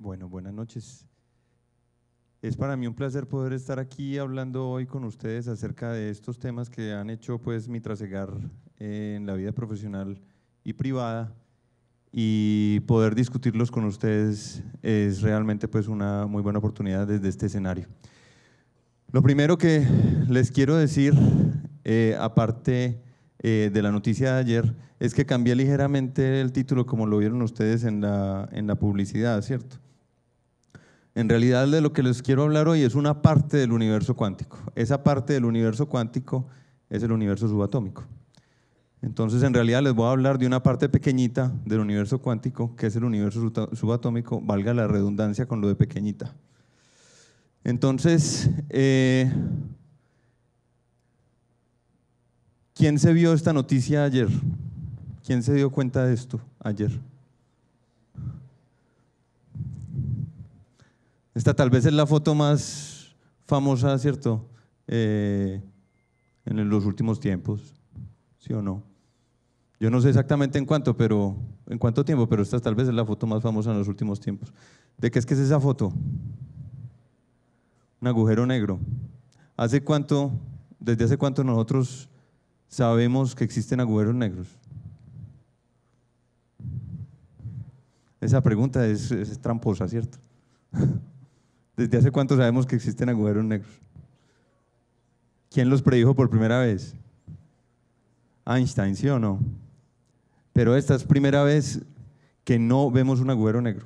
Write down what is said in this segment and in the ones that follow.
Bueno, buenas noches. Es para mí un placer poder estar aquí hablando hoy con ustedes acerca de estos temas que han hecho pues mi trasegar en la vida profesional y privada, y poder discutirlos con ustedes es realmente pues una muy buena oportunidad desde este escenario. Lo primero que les quiero decir, aparte de la noticia de ayer, es que cambié ligeramente el título como lo vieron ustedes en la publicidad, ¿cierto? En realidad de lo que les quiero hablar hoy es una parte del universo cuántico. Esa parte del universo cuántico es el universo subatómico. Entonces, en realidad les voy a hablar de una parte pequeñita del universo cuántico, que es el universo subatómico, valga la redundancia con lo de pequeñita. Entonces, ¿quién se vio esta noticia ayer? ¿Quién se dio cuenta de esto ayer? Esta tal vez es la foto más famosa, ¿cierto? En los últimos tiempos, ¿sí o no? Yo no sé exactamente en cuánto tiempo, pero esta tal vez es la foto más famosa en los últimos tiempos. ¿De qué es que es esa foto? Un agujero negro. ¿Desde hace cuánto nosotros sabemos que existen agujeros negros? Esa pregunta es tramposa, ¿cierto? ¿Desde hace cuánto sabemos que existen agujeros negros? ¿Quién los predijo por primera vez? Einstein, ¿sí o no? Pero esta es primera vez que no vemos un agujero negro.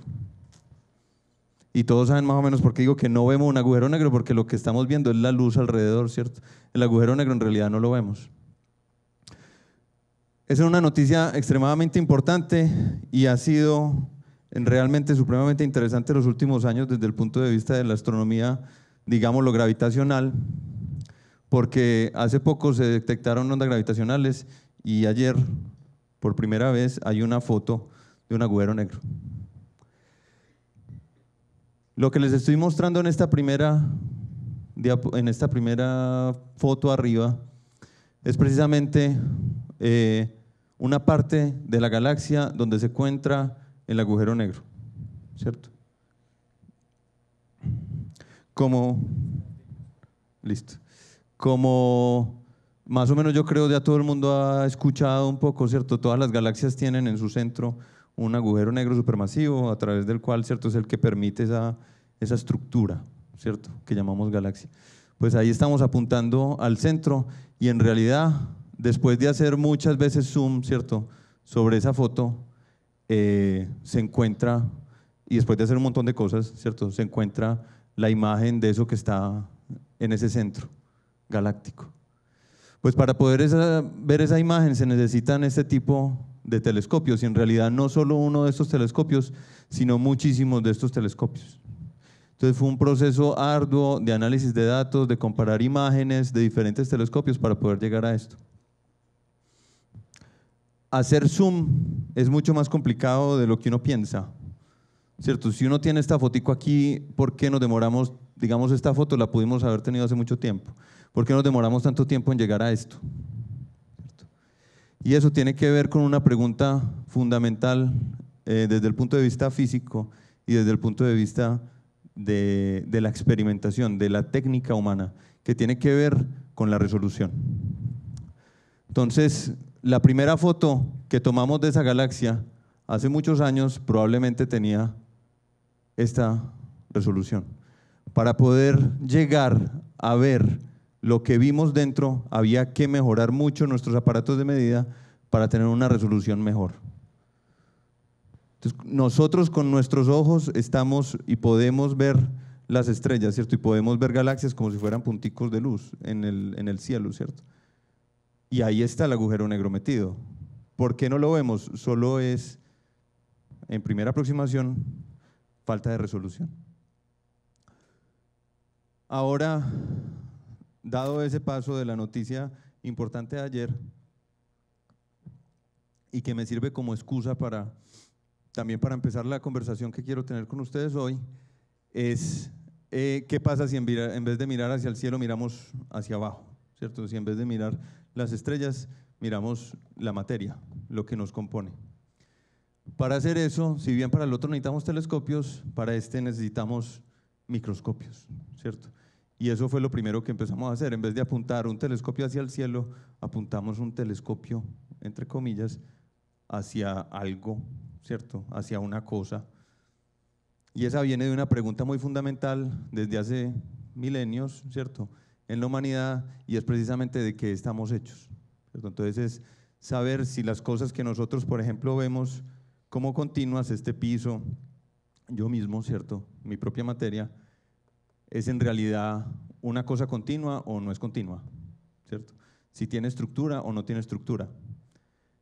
Y todos saben más o menos por qué digo que no vemos un agujero negro, porque lo que estamos viendo es la luz alrededor, ¿cierto? El agujero negro en realidad no lo vemos. Esa es una noticia extremadamente importante y ha sido realmente supremamente interesante en los últimos años desde el punto de vista de la astronomía, digámoslo, gravitacional, porque hace poco se detectaron ondas gravitacionales y ayer, por primera vez, hay una foto de un agujero negro. Lo que les estoy mostrando en esta primera foto arriba es precisamente una parte de la galaxia donde se encuentra el agujero negro, ¿cierto? Listo. Como más o menos yo creo ya todo el mundo ha escuchado un poco, ¿cierto? Todas las galaxias tienen en su centro un agujero negro supermasivo a través del cual, ¿cierto?, es el que permite esa estructura, ¿cierto?, que llamamos galaxia. Pues ahí estamos apuntando al centro y en realidad, después de hacer muchas veces zoom, ¿cierto?, sobre esa foto, se encuentra, y después de hacer un montón de cosas, ¿cierto?, se encuentra la imagen de eso que está en ese centro galáctico. Pues para poder ver esa imagen se necesitan este tipo de telescopios, y en realidad no solo uno de estos telescopios, sino muchísimos de estos telescopios. Entonces fue un proceso arduo de análisis de datos, de comparar imágenes de diferentes telescopios para poder llegar a esto. Hacer zoom es mucho más complicado de lo que uno piensa, ¿cierto? Si uno tiene esta fotico aquí, ¿por qué nos demoramos? Digamos, esta foto la pudimos haber tenido hace mucho tiempo. ¿Por qué nos demoramos tanto tiempo en llegar a esto? ¿Cierto? Y eso tiene que ver con una pregunta fundamental desde el punto de vista físico y desde el punto de vista de la experimentación, de la técnica humana, que tiene que ver con la resolución. Entonces, la primera foto que tomamos de esa galaxia hace muchos años probablemente tenía esta resolución. Para poder llegar a ver lo que vimos dentro, había que mejorar mucho nuestros aparatos de medida para tener una resolución mejor. Entonces, nosotros con nuestros ojos estamos y podemos ver las estrellas, ¿cierto? Y podemos ver galaxias como si fueran punticos de luz en el cielo, ¿cierto? Y ahí está el agujero negro metido. ¿Por qué no lo vemos? Solo es, en primera aproximación, falta de resolución. Ahora, dado ese paso de la noticia importante de ayer, y que me sirve como excusa también para empezar la conversación que quiero tener con ustedes hoy, es qué pasa si en vez de mirar hacia el cielo miramos hacia abajo, ¿cierto? Si en vez de mirar las estrellas miramos la materia, lo que nos compone. Para hacer eso, si bien para el otro necesitamos telescopios, para este necesitamos microscopios, ¿cierto? Y eso fue lo primero que empezamos a hacer. En vez de apuntar un telescopio hacia el cielo, apuntamos un telescopio, entre comillas, hacia algo, ¿cierto? Hacia una cosa. Y esa viene de una pregunta muy fundamental desde hace milenios, ¿cierto? En la humanidad, y es precisamente de qué estamos hechos, ¿cierto? Entonces es saber si las cosas que nosotros, por ejemplo, vemos como continuas, este piso, yo mismo, ¿cierto? Mi propia materia, es en realidad una cosa continua o no es continua, ¿cierto? Si tiene estructura o no tiene estructura.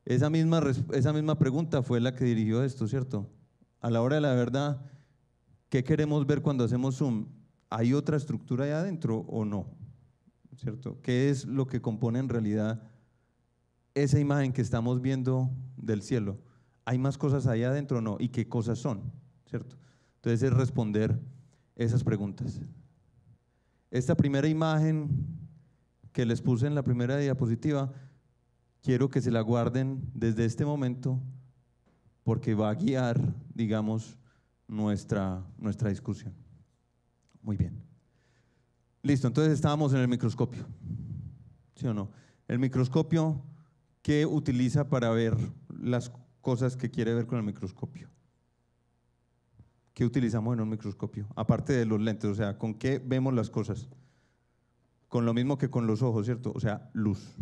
Esa misma pregunta fue la que dirigió esto, ¿cierto? A la hora de la verdad, ¿qué queremos ver cuando hacemos zoom? ¿Hay otra estructura ahí adentro o no? ¿Cierto? ¿Qué es lo que compone en realidad esa imagen que estamos viendo del cielo? ¿Hay más cosas ahí adentro o no? ¿Y qué cosas son? ¿Cierto? Entonces es responder esas preguntas. Esta primera imagen que les puse en la primera diapositiva, quiero que se la guarden desde este momento porque va a guiar, digamos, nuestra discusión. Muy bien. Listo, entonces estábamos en el microscopio, ¿sí o no? El microscopio, ¿qué utiliza para ver las cosas que quiere ver con el microscopio? ¿Qué utilizamos en un microscopio? Aparte de los lentes, o sea, ¿con qué vemos las cosas? Con lo mismo que con los ojos, ¿cierto? O sea, luz.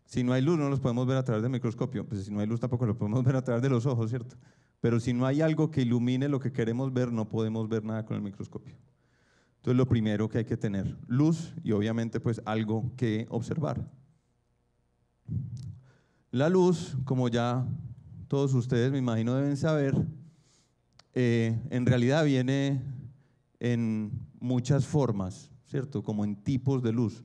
Si no hay luz, no los podemos ver a través del microscopio. Pues si no hay luz, tampoco lo podemos ver a través de los ojos, ¿cierto? Pero si no hay algo que ilumine lo que queremos ver, no podemos ver nada con el microscopio. Entonces, lo primero que hay que tener, luz y obviamente pues algo que observar. La luz, como ya todos ustedes me imagino deben saber, en realidad viene en muchas formas, ¿cierto? Como en tipos de luz.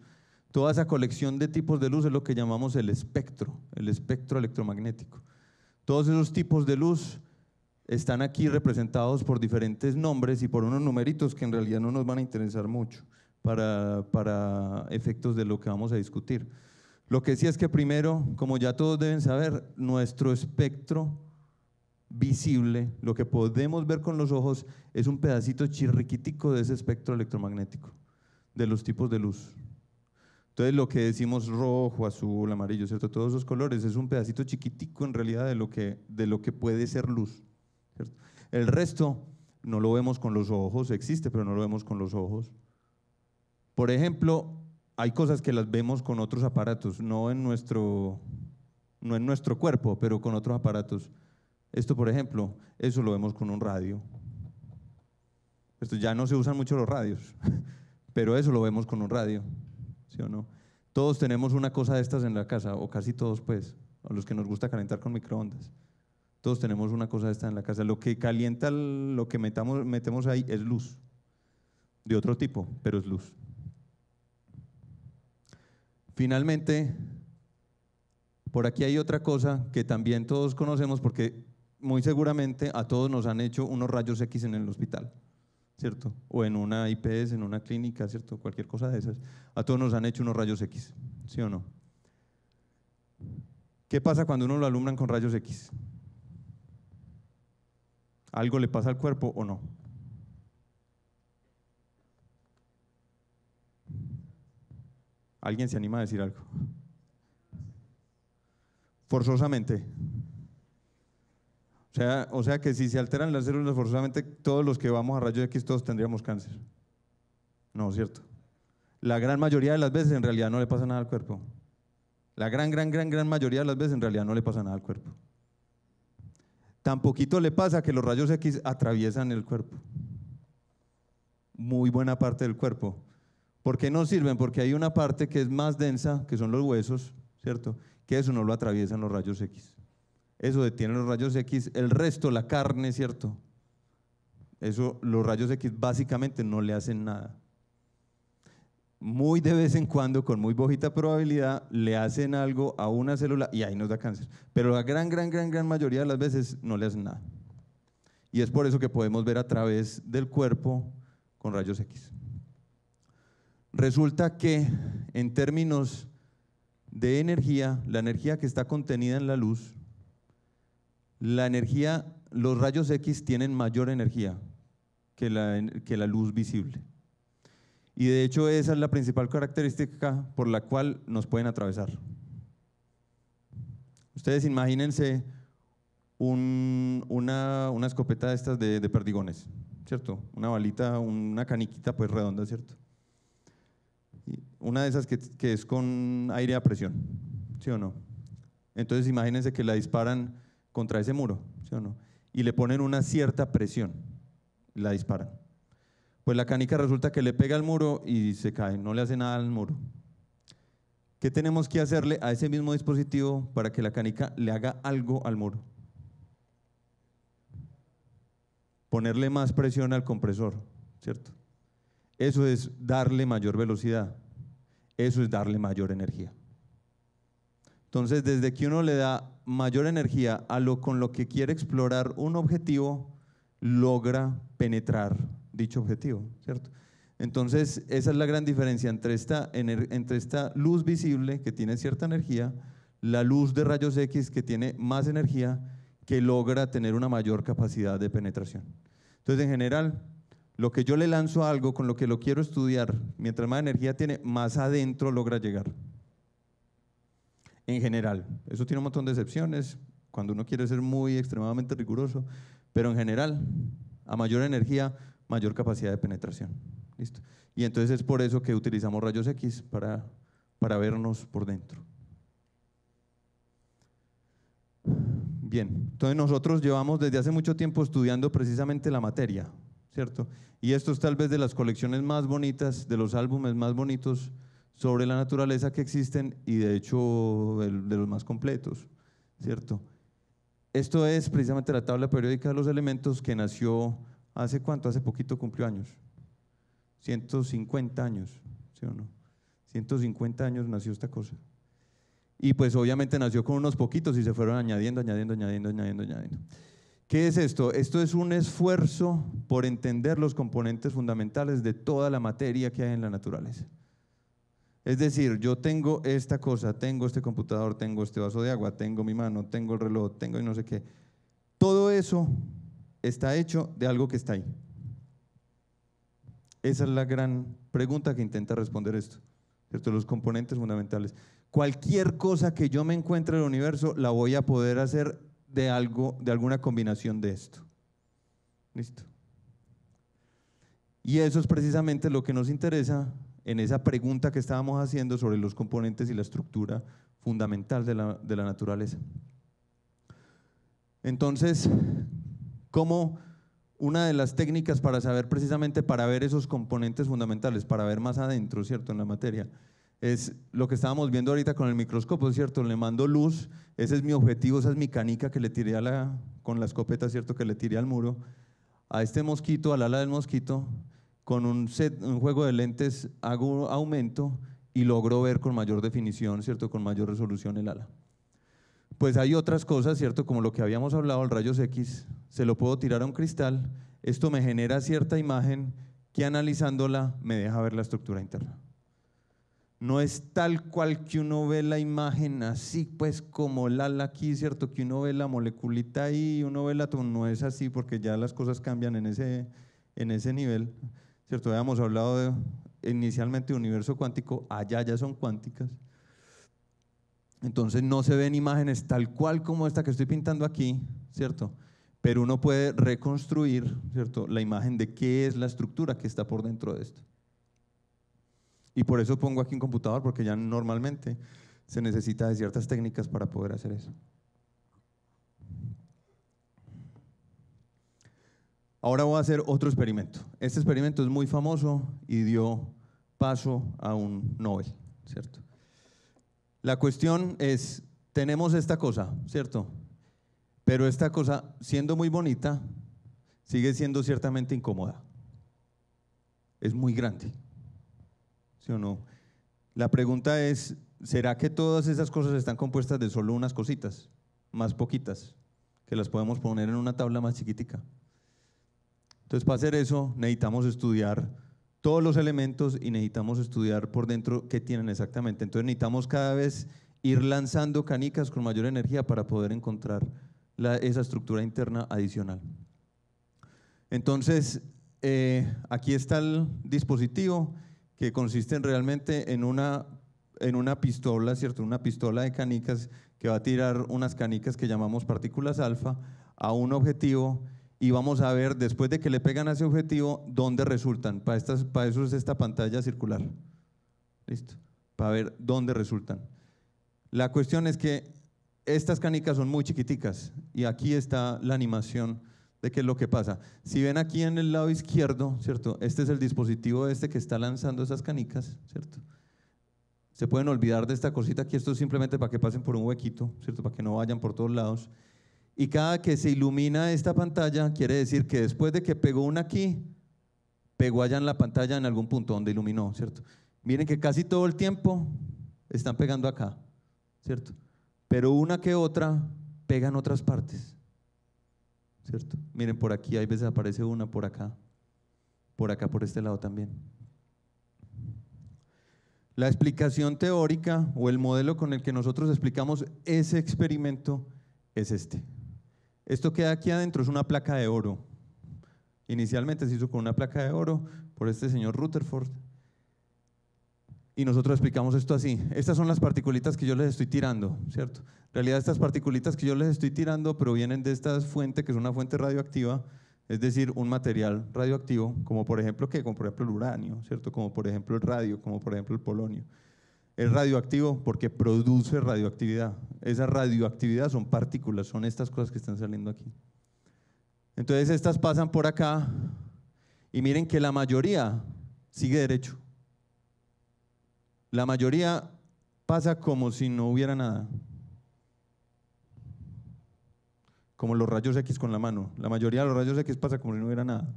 Toda esa colección de tipos de luz es lo que llamamos el espectro electromagnético. Todos esos tipos de luz están aquí representados por diferentes nombres y por unos numeritos que en realidad no nos van a interesar mucho para efectos de lo que vamos a discutir. Lo que sí es que primero, como ya todos deben saber, nuestro espectro visible, lo que podemos ver con los ojos, es un pedacito chirriquitico de ese espectro electromagnético, de los tipos de luz. Entonces lo que decimos rojo, azul, amarillo, ¿cierto? Todos esos colores es un pedacito chiquitico en realidad de lo que puede ser luz, ¿cierto? El resto no lo vemos con los ojos, existe, pero no lo vemos con los ojos. Por ejemplo, hay cosas que las vemos con otros aparatos, no en nuestro cuerpo, pero con otros aparatos. Esto, por ejemplo, eso lo vemos con un radio. Esto ya no se usan mucho los radios, pero eso lo vemos con un radio, ¿sí o no? Todos tenemos una cosa de estas en la casa, o casi todos pues, a los que nos gusta calentar con microondas. Todos tenemos una cosa de esta en la casa. Lo que calienta lo que metemos ahí es luz, de otro tipo, pero es luz. Finalmente, por aquí hay otra cosa que también todos conocemos porque muy seguramente a todos nos han hecho unos rayos X en el hospital, ¿cierto? O en una IPS, en una clínica, ¿cierto? Cualquier cosa de esas. A todos nos han hecho unos rayos X, ¿sí o no? ¿Qué pasa cuando uno lo alumbran con rayos X? ¿Algo le pasa al cuerpo o no? ¿Alguien se anima a decir algo? Forzosamente. O sea que si se alteran las células forzosamente, todos los que vamos a rayos X, todos tendríamos cáncer. No, ¿cierto? La gran mayoría de las veces en realidad no le pasa nada al cuerpo. La gran mayoría de las veces en realidad no le pasa nada al cuerpo. Tan poquito le pasa que los rayos X atraviesan el cuerpo. Muy buena parte del cuerpo. ¿Por qué no sirven? Porque hay una parte que es más densa, que son los huesos, ¿cierto? Que eso no lo atraviesan los rayos X. Eso detiene los rayos X. El resto, la carne, ¿cierto? Eso, los rayos X básicamente no le hacen nada. Muy de vez en cuando, con muy bajita probabilidad, le hacen algo a una célula y ahí nos da cáncer. Pero la gran mayoría de las veces no le hacen nada. Y es por eso que podemos ver a través del cuerpo con rayos X. Resulta que en términos de energía, la energía que está contenida en la luz La energía, los rayos X tienen mayor energía que la luz visible. Y de hecho esa es la principal característica por la cual nos pueden atravesar. Ustedes imagínense una escopeta de estas de perdigones, ¿cierto? Una balita, una caniquita pues redonda, ¿cierto? Y una de esas que es con aire a presión, ¿sí o no? Entonces imagínense que la disparan contra ese muro, ¿sí o no? Y le ponen una cierta presión, la disparan. Pues la canica resulta que le pega al muro y se cae, no le hace nada al muro. ¿Qué tenemos que hacerle a ese mismo dispositivo para que la canica le haga algo al muro? Ponerle más presión al compresor, ¿cierto? Eso es darle mayor velocidad, eso es darle mayor energía. Entonces, desde que uno le da mayor energía con lo que quiere explorar un objetivo, logra penetrar dicho objetivo, ¿cierto? Entonces, esa es la gran diferencia entre esta luz visible, que tiene cierta energía, la luz de rayos X, que tiene más energía, que logra tener una mayor capacidad de penetración. Entonces, en general, lo que yo le lanzo a algo con lo que lo quiero estudiar, mientras más energía tiene, más adentro logra llegar. En general, eso tiene un montón de excepciones, cuando uno quiere ser muy extremadamente riguroso, pero en general, a mayor energía, mayor capacidad de penetración. ¿Listo? Y entonces es por eso que utilizamos rayos X para vernos por dentro. Bien, entonces nosotros llevamos desde hace mucho tiempo estudiando precisamente la materia, ¿cierto? Y esto es tal vez de las colecciones más bonitas, de los álbumes más bonitos sobre la naturaleza que existen y de hecho de los más completos, ¿cierto? Esto es precisamente la tabla periódica de los elementos que nació ¿hace cuánto? Hace poquito cumplió años. 150 años, ¿sí o no? 150 años nació esta cosa. Y pues obviamente nació con unos poquitos y se fueron añadiendo. ¿Qué es esto? Esto es un esfuerzo por entender los componentes fundamentales de toda la materia que hay en la naturaleza. Es decir, yo tengo esta cosa, tengo este computador, tengo este vaso de agua, tengo mi mano, tengo el reloj, tengo y no sé qué. Todo eso está hecho de algo que está ahí. Esa es la gran pregunta que intenta responder esto, ¿cierto? Los componentes fundamentales. Cualquier cosa que yo me encuentre en el universo la voy a poder hacer de alguna combinación de esto. ¿Listo? Y eso es precisamente lo que nos interesa en esa pregunta que estábamos haciendo sobre los componentes y la estructura fundamental de la naturaleza. Entonces, ¿cómo una de las técnicas para saber precisamente, para ver esos componentes fundamentales, para ver más adentro, ¿cierto?, en la materia, es lo que estábamos viendo ahorita con el microscopio, ¿cierto? Le mando luz, ese es mi objetivo, esa es mi canica que le tiré con la escopeta, ¿cierto?, que le tiré al muro, a este mosquito, al ala del mosquito, con un juego de lentes hago aumento y logro ver con mayor definición, ¿cierto?, con mayor resolución el ala. Pues hay otras cosas, ¿cierto?, como lo que habíamos hablado, el rayos X, se lo puedo tirar a un cristal, esto me genera cierta imagen que analizándola me deja ver la estructura interna. No es tal cual que uno ve la imagen así, pues como el ala aquí, ¿cierto?, que uno ve la moleculita ahí, uno ve el átomo, no es así porque ya las cosas cambian en ese nivel, ¿cierto? Habíamos hablado inicialmente de universo cuántico, allá ya son cuánticas. Entonces no se ven imágenes tal cual como esta que estoy pintando aquí, ¿cierto? Pero uno puede reconstruir, ¿cierto?, la imagen de qué es la estructura que está por dentro de esto. Y por eso pongo aquí un computador, porque ya normalmente se necesita de ciertas técnicas para poder hacer eso. Ahora voy a hacer otro experimento. Este experimento es muy famoso y dio paso a un Nobel, ¿cierto? La cuestión es, tenemos esta cosa, ¿cierto? Pero esta cosa, siendo muy bonita, sigue siendo ciertamente incómoda. Es muy grande, ¿sí o no? La pregunta es, ¿será que todas esas cosas están compuestas de solo unas cositas, más poquitas, que las podemos poner en una tabla más chiquitica? Entonces, para hacer eso, necesitamos estudiar todos los elementos y necesitamos estudiar por dentro qué tienen exactamente. Entonces necesitamos cada vez ir lanzando canicas con mayor energía para poder encontrar esa estructura interna adicional. Entonces, aquí está el dispositivo que consiste realmente en una pistola, ¿cierto? Una pistola de canicas que va a tirar unas canicas que llamamos partículas alfa a un objetivo y vamos a ver después de que le pegan a ese objetivo dónde resultan. Para eso es esta pantalla circular. ¿Listo? Para ver dónde resultan. La cuestión es que estas canicas son muy chiquiticas y aquí está la animación de qué es lo que pasa. Si ven aquí en el lado izquierdo, ¿cierto? Este es el dispositivo que está lanzando esas canicas, ¿cierto? Se pueden olvidar de esta cosita aquí, esto es simplemente para que pasen por un huequito, ¿cierto? Para que no vayan por todos lados. Y cada que se ilumina esta pantalla, quiere decir que después de que pegó una aquí, pegó allá en la pantalla en algún punto donde iluminó, ¿cierto? Miren que casi todo el tiempo están pegando acá, ¿cierto? Pero una que otra pega en otras partes, ¿cierto? Miren, por aquí hay veces aparece una, por acá, por este lado también. La explicación teórica o el modelo con el que nosotros explicamos ese experimento es este. Esto que hay aquí adentro es una placa de oro. Inicialmente se hizo con una placa de oro por este señor Rutherford. Y nosotros explicamos esto así. Estas son las particulitas que yo les estoy tirando, ¿cierto? En realidad estas particulitas que yo les estoy tirando provienen de esta fuente, que es una fuente radioactiva, es decir, un material radioactivo, como por ejemplo, como por ejemplo el uranio, ¿cierto? Como por ejemplo el radio, como por ejemplo el polonio. Es radioactivo porque produce radioactividad. Esa radioactividad son partículas, son estas cosas que están saliendo aquí. Entonces estas pasan por acá y miren que la mayoría sigue derecho. La mayoría pasa como si no hubiera nada. Como los rayos X con la mano. La mayoría de los rayos X pasa como si no hubiera nada.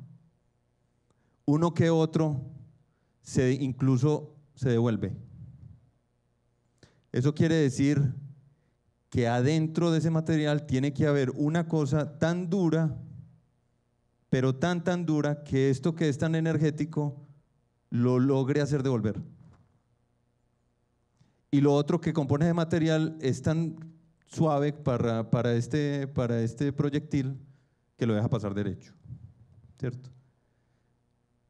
Uno que otro incluso se devuelve. Eso quiere decir que adentro de ese material tiene que haber una cosa tan dura, pero tan dura, que esto que es tan energético lo logre hacer devolver. Y lo otro que compone de material es tan suave para este proyectil que lo deja pasar derecho, ¿cierto?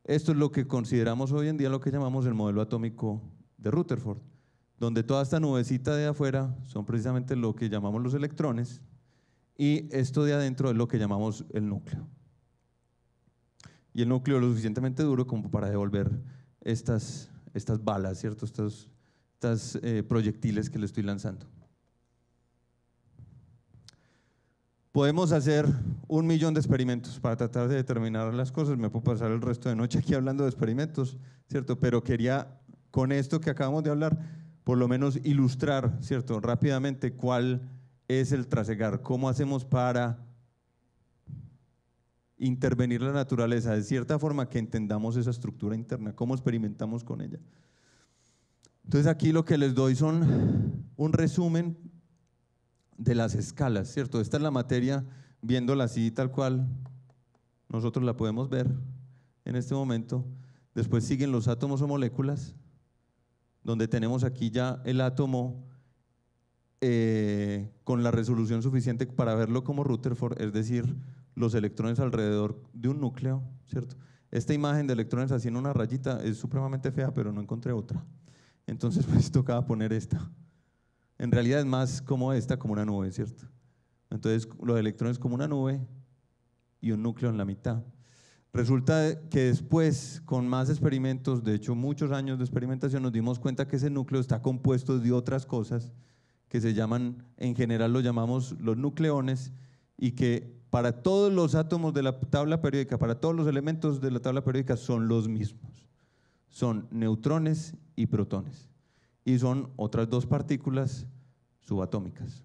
Esto es lo que consideramos hoy en día lo que llamamos el modelo atómico de Rutherford, donde toda esta nubecita de afuera son precisamente lo que llamamos los electrones y esto de adentro es lo que llamamos el núcleo. Y el núcleo es lo suficientemente duro como para devolver estas balas, ¿cierto? Estos proyectiles que le estoy lanzando. Podemos hacer 1.000.000 de experimentos para tratar de determinar las cosas. Me puedo pasar el resto de noche aquí hablando de experimentos, ¿cierto? Pero quería, con esto que acabamos de hablar, por lo menos ilustrar, ¿cierto? Rápidamente cuál es el trasegar, cómo hacemos para intervenir la naturaleza de cierta forma que entendamos esa estructura interna, cómo experimentamos con ella. Entonces aquí lo que les doy son un resumen de las escalas, ¿cierto? Esta es la materia, viéndola así tal cual, nosotros la podemos ver en este momento. Después siguen los átomos o moléculas, donde tenemos aquí ya el átomo con la resolución suficiente para verlo como Rutherford, es decir, los electrones alrededor de un núcleo, ¿cierto? Esta imagen de electrones así en una rayita es supremamente fea, pero no encontré otra. Entonces pues tocaba poner esta. En realidad es más como esta, como una nube, ¿cierto? Entonces los electrones como una nube y un núcleo en la mitad. Resulta que después, con más experimentos, de hecho muchos años de experimentación, nos dimos cuenta que ese núcleo está compuesto de otras cosas que se llaman, en general lo llamamos los nucleones, y que para todos los átomos de la tabla periódica, para todos los elementos de la tabla periódica son los mismos. Son neutrones y protones. Y son otras dos partículas subatómicas.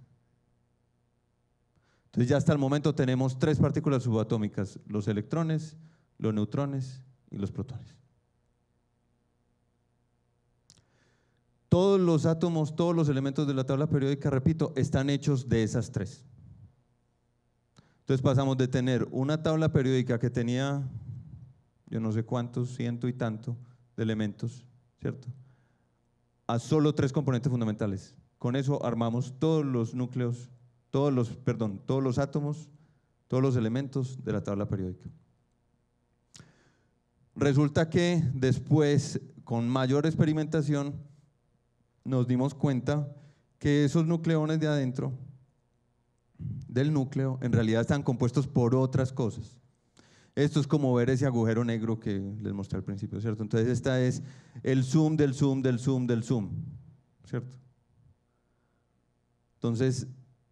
Entonces ya hasta el momento tenemos 3 partículas subatómicas, los electrones, los neutrones y los protones. Todos los átomos, todos los elementos de la tabla periódica, repito, están hechos de esas 3. Entonces pasamos de tener una tabla periódica que tenía, yo no sé cuántos, 100 y tanto de elementos, ¿cierto?, a solo 3 componentes fundamentales. Con eso armamos todos los núcleos todos los átomos, todos los elementos de la tabla periódica. Resulta que después, con mayor experimentación, nos dimos cuenta que esos nucleones de adentro del núcleo en realidad están compuestos por otras cosas. Esto es como ver ese agujero negro que les mostré al principio, ¿cierto? Entonces esta es el zoom del zoom del zoom del zoom, ¿cierto? Entonces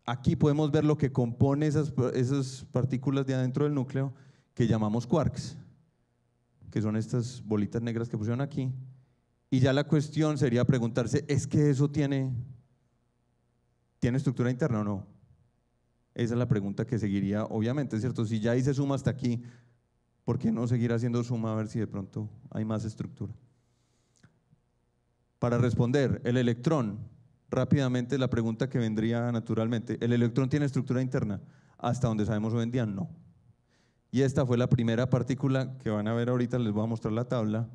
aquí podemos ver lo que compone esas partículas de adentro del núcleo que llamamos quarks, que son estas bolitas negras que pusieron aquí. Y ya la cuestión sería preguntarse, ¿es que eso tiene estructura interna o no? Esa es la pregunta que seguiría, obviamente, ¿cierto? Si ya hice suma hasta aquí, ¿por qué no seguir haciendo suma a ver si de pronto hay más estructura? Para responder, el electrón, rápidamente la pregunta que vendría naturalmente, ¿el electrón tiene estructura interna? Hasta donde sabemos hoy en día, no. Y esta fue la primera partícula que van a ver ahorita, les voy a mostrar la tabla,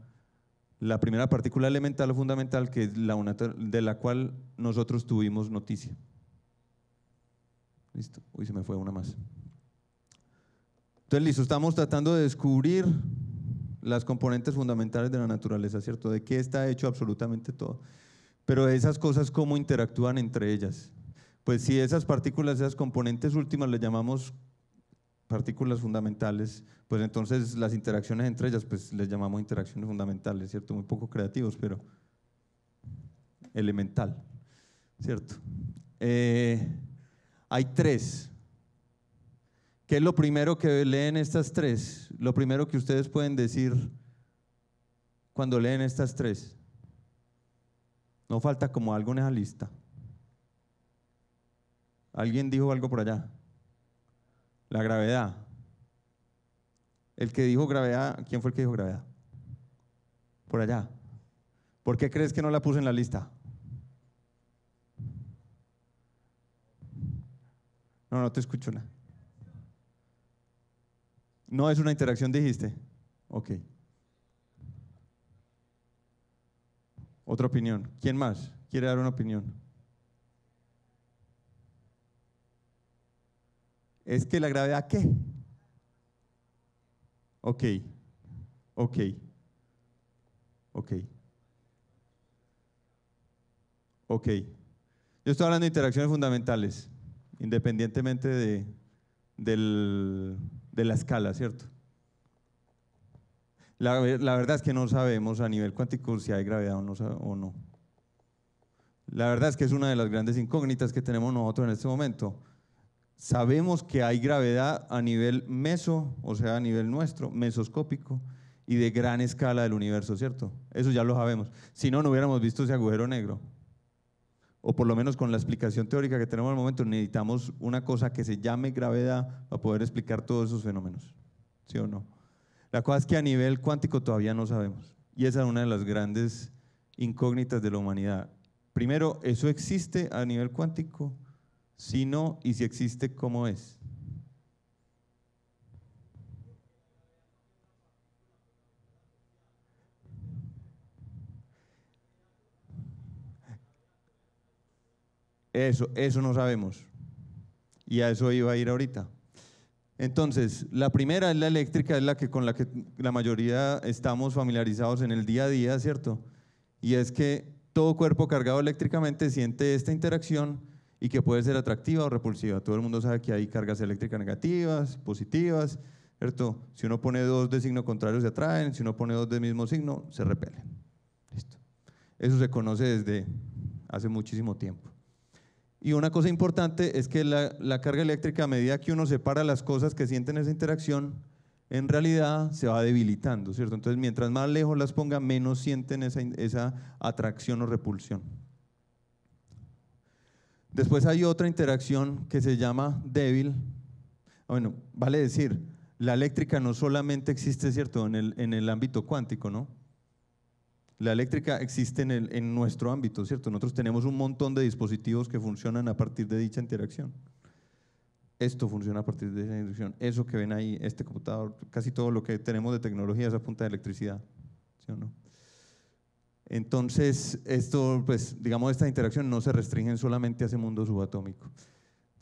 la primera partícula elemental o fundamental que es de la cual nosotros tuvimos noticia. Listo, uy, se me fue una más. Entonces, listo, estamos tratando de descubrir las componentes fundamentales de la naturaleza, ¿cierto? De qué está hecho absolutamente todo. Pero esas cosas, ¿cómo interactúan entre ellas? Pues si esas partículas, esas componentes últimas, les llamamos partículas fundamentales, pues entonces las interacciones entre ellas, pues les llamamos interacciones fundamentales, ¿cierto? Muy poco creativos, pero elemental, ¿cierto? Hay tres. ¿Qué es lo primero que leen estas tres? Lo primero que ustedes pueden decir cuando leen estas tres. No falta como algo en esa lista. ¿Alguien dijo algo por allá? La gravedad. El que dijo gravedad, ¿quién fue el que dijo gravedad? Por allá. ¿Por qué crees que no la puse en la lista? No te escucho nada. No es una interacción, dijiste. Ok. Otra opinión. ¿Quién más quiere dar una opinión? ¿Es que la gravedad qué? Ok. Ok. Ok. Ok. Yo estoy hablando de interacciones fundamentales, independientemente de la escala, ¿cierto? La verdad es que no sabemos a nivel cuántico si hay gravedad o no. La verdad es que es una de las grandes incógnitas que tenemos nosotros en este momento. Sabemos que hay gravedad a nivel meso, o sea, a nivel nuestro, mesoscópico, y de gran escala del universo, ¿cierto? Eso ya lo sabemos. Si no, no hubiéramos visto ese agujero negro. O por lo menos con la explicación teórica que tenemos al momento, necesitamos una cosa que se llame gravedad para poder explicar todos esos fenómenos. ¿Sí o no? La cosa es que a nivel cuántico todavía no sabemos. Y esa es una de las grandes incógnitas de la humanidad. Primero, ¿eso existe a nivel cuántico? Si no, y si existe, ¿cómo es? Eso no sabemos. Y a eso iba a ir ahorita. Entonces, la primera es la eléctrica, es con la que la mayoría estamos familiarizados en el día a día, ¿cierto? Y es que todo cuerpo cargado eléctricamente siente esta interacción y que puede ser atractiva o repulsiva. Todo el mundo sabe que hay cargas eléctricas negativas, positivas, ¿cierto? Si uno pone dos de signo contrario se atraen, si uno pone dos del mismo signo se repelen. Listo. Eso se conoce desde hace muchísimo tiempo. Y una cosa importante es que la carga eléctrica, a medida que uno separa las cosas que sienten esa interacción, en realidad se va debilitando, ¿cierto? Entonces, mientras más lejos las ponga, menos sienten esa atracción o repulsión. Después hay otra interacción que se llama débil. Bueno, vale decir, la eléctrica no solamente existe, ¿cierto?, en el ámbito cuántico, ¿no? La eléctrica existe en nuestro ámbito, ¿cierto? Nosotros tenemos un montón de dispositivos que funcionan a partir de dicha interacción. Esto funciona a partir de esa interacción. Eso que ven ahí, este computador, casi todo lo que tenemos de tecnología es a punta de electricidad, ¿sí o no? Entonces, esto, pues, digamos, esta interacción no se restringen solamente a ese mundo subatómico.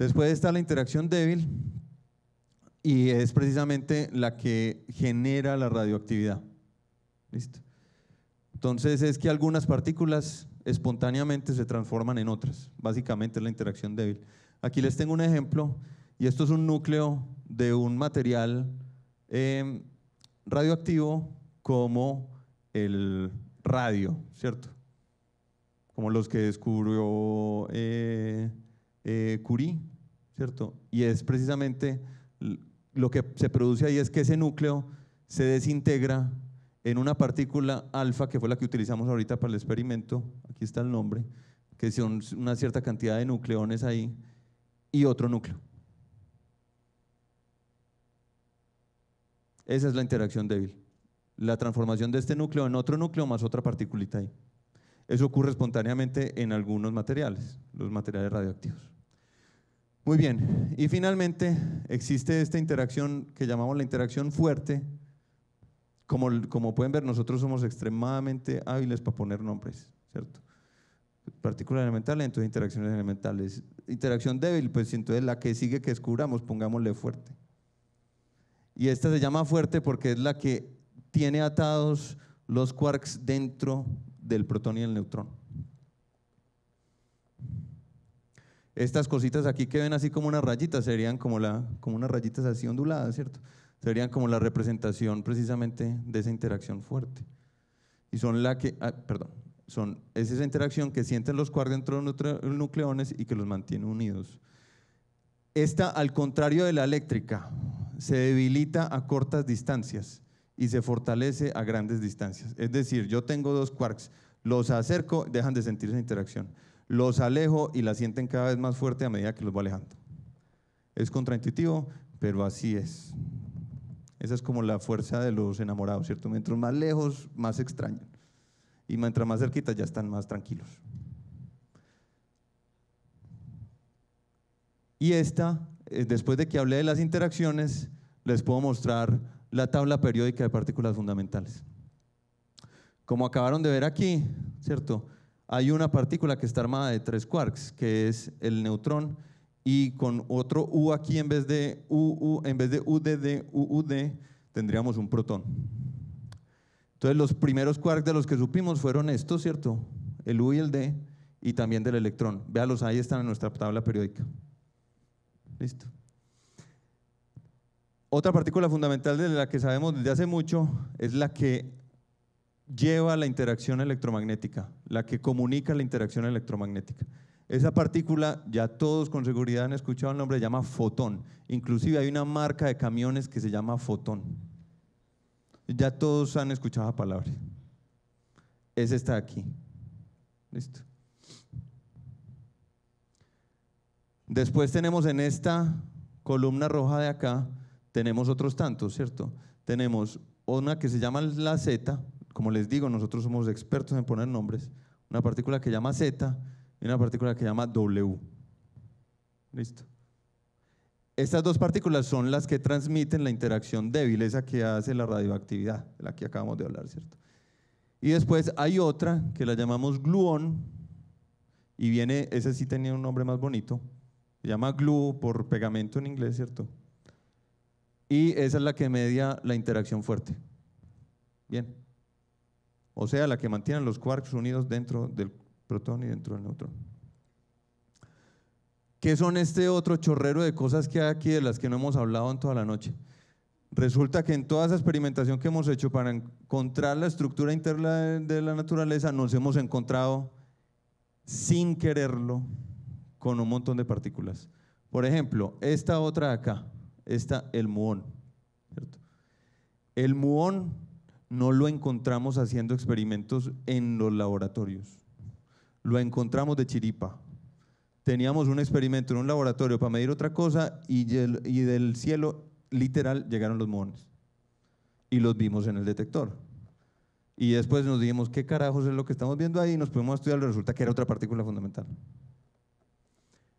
Después está la interacción débil y es precisamente la que genera la radioactividad. ¿Listo? Entonces es que algunas partículas espontáneamente se transforman en otras, básicamente es la interacción débil. Aquí les tengo un ejemplo y esto es un núcleo de un material radioactivo como el radio, ¿cierto? Como los que descubrió Curie, ¿cierto? Y es precisamente lo que se produce ahí es que ese núcleo se desintegra en una partícula alfa, que fue la que utilizamos ahorita para el experimento, aquí está el nombre, que son una cierta cantidad de nucleones ahí, y otro núcleo. Esa es la interacción débil, la transformación de este núcleo en otro núcleo más otra particulita ahí. Eso ocurre espontáneamente en algunos materiales, los materiales radioactivos. Muy bien, y finalmente existe esta interacción que llamamos la interacción fuerte. Como pueden ver, nosotros somos extremadamente hábiles para poner nombres, ¿cierto? Partículas elementales, entonces interacciones elementales. Interacción débil, pues entonces la que sigue que descubramos, pongámosle fuerte. Y esta se llama fuerte porque es la que tiene atados los quarks dentro del protón y el neutrón. Estas cositas aquí que ven así como unas rayitas serían como unas rayitas así onduladas, ¿cierto? Serían como la representación precisamente de esa interacción fuerte. Y son es esa interacción que sienten los quarks dentro de los nucleones y que los mantiene unidos. Esta, al contrario de la eléctrica, se debilita a cortas distancias y se fortalece a grandes distancias. Es decir, yo tengo dos quarks, los acerco, dejan de sentir esa interacción. Los alejo y la sienten cada vez más fuerte a medida que los voy alejando. Es contraintuitivo, pero así es. Esa es como la fuerza de los enamorados, ¿cierto? Mientras más lejos, más se extrañan. Y mientras más cerquita, ya están más tranquilos. Y esta, después de que hablé de las interacciones, les puedo mostrar la tabla periódica de partículas fundamentales. Como acabaron de ver aquí, ¿cierto? Hay una partícula que está armada de 3 quarks, que es el neutrón, y con otro U aquí en vez de UUD, tendríamos un protón. Entonces los primeros quarks de los que supimos fueron estos, ¿cierto? El U y el D, y también del electrón. Véalos, ahí están en nuestra tabla periódica. Listo. Otra partícula fundamental de la que sabemos desde hace mucho es la que lleva la interacción electromagnética, la que comunica la interacción electromagnética. Esa partícula, ya todos con seguridad han escuchado el nombre, se llama fotón. Inclusive hay una marca de camiones que se llama Fotón. Ya todos han escuchado la palabra. Es esta de aquí. Listo. Después tenemos en esta columna roja de acá, tenemos otros tantos, ¿cierto? Tenemos una que se llama la Z, como les digo, nosotros somos expertos en poner nombres, una partícula que se llama Z y una partícula que se llama W. ¿Listo? Estas dos partículas son las que transmiten la interacción débil, esa que hace la radioactividad, de la que acabamos de hablar, ¿cierto? Y después hay otra que la llamamos gluón, y viene, ese sí tenía un nombre más bonito, se llama glue por pegamento en inglés, ¿cierto? Y esa es la que media la interacción fuerte. Bien. O sea, la que mantiene los quarks unidos dentro del protón y dentro del neutrón. ¿Qué son este otro chorrero de cosas que hay aquí de las que no hemos hablado en toda la noche? Resulta que en toda esa experimentación que hemos hecho para encontrar la estructura interna de la naturaleza, nos hemos encontrado sin quererlo con un montón de partículas. Por ejemplo, esta otra de acá, el muón, ¿cierto? El muón no lo encontramos haciendo experimentos en los laboratorios, lo encontramos de chiripa. Teníamos un experimento en un laboratorio para medir otra cosa y del cielo literal llegaron los muones y los vimos en el detector. Y después nos dijimos, ¿qué carajos es lo que estamos viendo ahí? Y nos pudimos estudiar y resulta que era otra partícula fundamental.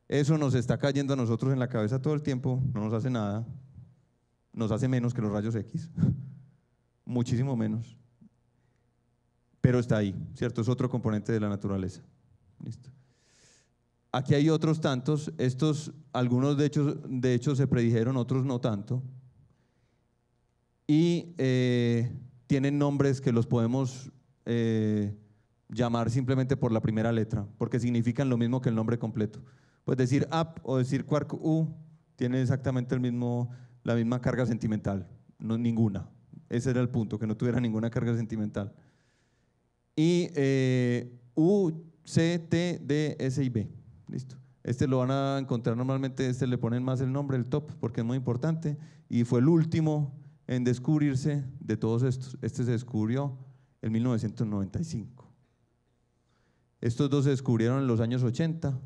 Eso nos está cayendo a nosotros en la cabeza todo el tiempo, no nos hace nada, nos hace menos que los rayos X, muchísimo menos. Pero está ahí, ¿cierto? Es otro componente de la naturaleza. Listo. aquí hay otros tantos, estos, algunos de hecho se predijeron, otros no tanto, y tienen nombres que los podemos llamar simplemente por la primera letra, porque significan lo mismo que el nombre completo. Pues decir app o decir quark U tiene exactamente la misma carga sentimental, no, ninguna. Ese era el punto, que no tuviera ninguna carga sentimental. Y U, C, T, D, S y B. Listo. Este lo van a encontrar normalmente, este le ponen más el nombre, el top, porque es muy importante. Y fue el último en descubrirse de todos estos. Este se descubrió en 1995. Estos dos se descubrieron en los años 80.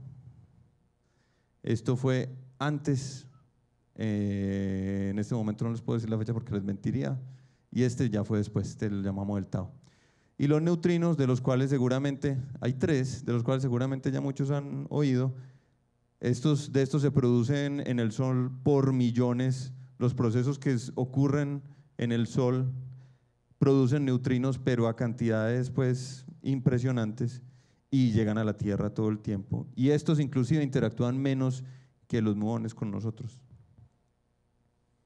Esto fue antes, en este momento no les puedo decir la fecha porque les mentiría. Y este ya fue después, este lo llamamos el tau. Y los neutrinos, de los cuales seguramente, hay tres, de los cuales seguramente ya muchos han oído, de estos se producen en el Sol por millones. Los procesos que ocurren en el Sol producen neutrinos, pero a cantidades pues impresionantes, y llegan a la Tierra todo el tiempo. Y estos inclusive interactúan menos que los muones con nosotros.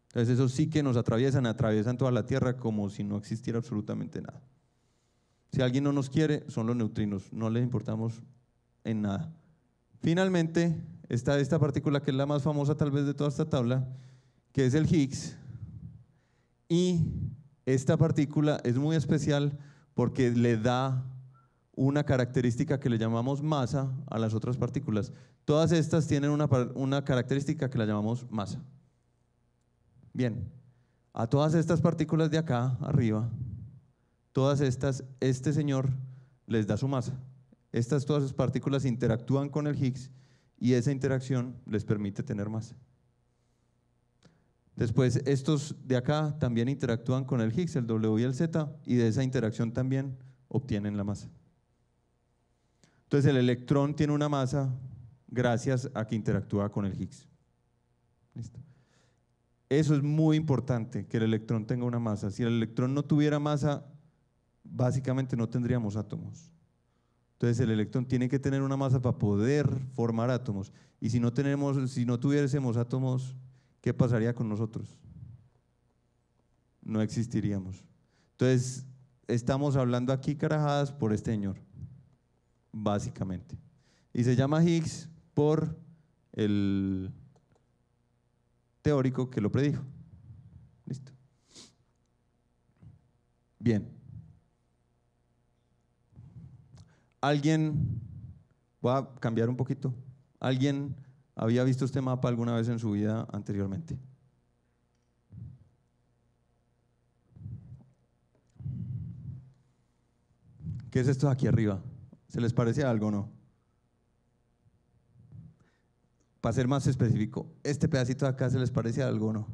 Entonces esos sí que nos atraviesan toda la Tierra como si no existiera absolutamente nada. Si alguien no nos quiere, son los neutrinos, no les importamos en nada. Finalmente, está esta partícula que es la más famosa tal vez de toda esta tabla, que es el Higgs. Y esta partícula es muy especial porque le da una característica que le llamamos masa a las otras partículas. Todas estas tienen una característica que la llamamos masa. Bien, a todas estas partículas de acá arriba, todas estas, este señor les da su masa. Todas esas partículas interactúan con el Higgs y esa interacción les permite tener masa. Después, estos de acá también interactúan con el Higgs, el W y el Z, y de esa interacción también obtienen la masa. Entonces, el electrón tiene una masa gracias a que interactúa con el Higgs. ¿Listo? Eso es muy importante, que el electrón tenga una masa. Si el electrón no tuviera masa, básicamente no tendríamos átomos. Entonces el electrón tiene que tener una masa para poder formar átomos. Y si no tuviésemos átomos, ¿qué pasaría con nosotros? No existiríamos. Entonces estamos hablando aquí carajadas por este señor, básicamente. Y se llama Higgs por el teórico que lo predijo. Listo. Bien. ¿Alguien, voy a cambiar un poquito, alguien había visto este mapa alguna vez en su vida anteriormente? ¿Qué es esto de aquí arriba? ¿Se les parece a algo o no? Para ser más específico, ¿este pedacito de acá se les parece a algo o no?